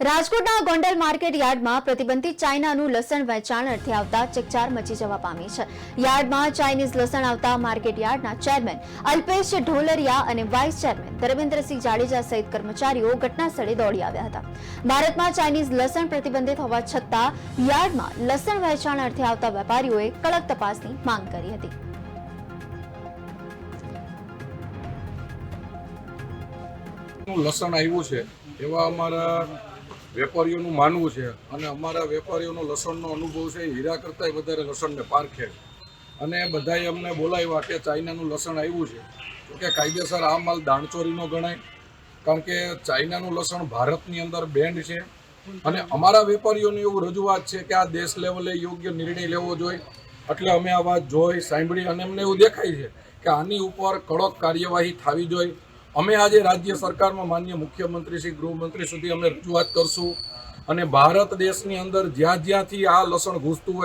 રાજકોટના ગોંડલ માર્કેટ યાર્ડમાં પ્રતિબંધિત ચાઇનાનું લસણ વેચાણ અર્થે આવતા ચકચાર મચી જવા પામી છે। યાર્ડમાં ચાઇનીઝ લસણ આવતા માર્કેટ યાર્ડના ચેરમેન અલ્પેશ ઢોલરિયા અને વાઇસ ચેરમેન ધર્મેન્દ્રસિંહ જાડેજા સહિત કર્મચારીઓ ઘટના સ્થળે દોડી આવ્યા હતા। ભારતમાં ચાઇનીઝ લસણ પ્રતિબંધિત હોવા છતાં યાર્ડમાં લસણ વેચાણ અર્થે આવતા વેપારીઓએ કડક તપાસની માંગ કરી હતી। લસણ આવ્યું છે એવા અમારા વેપારીઓનું માનવું છે અને અમારા વેપારીઓનો લસણનો અનુભવ છે હીરા કરતાંય વધારે લસણને પારખે અને બધાએ અમને બોલાવ્યા કે ચાઇનાનું લસણ આવ્યું છે તો કે કાયદેસર આ માલ દાણચોરીનો ગણાય, કારણ કે ચાઇનાનું લસણ ભારતની અંદર બેન્ડ છે અને અમારા વેપારીઓની એવું રજૂઆત છે કે આ દેશ લેવલે યોગ્ય નિર્ણય લેવો જોઈએ। એટલે અમે આ વાત જોઈ સાંભળી અને અમને એવું દેખાય છે કે આની ઉપર કડક કાર્યવાહી થવી જોઈએ। અમે આજે રાજ્ય સરકારમાં માનનીય મુખ્યમંત્રી શ્રી ગૃહમંત્રી સુધી અમે રજૂઆત કરશું અને ભારત દેશની અંદર જ્યાં જ્યાંથી આ લસણ ઘૂસતું હોય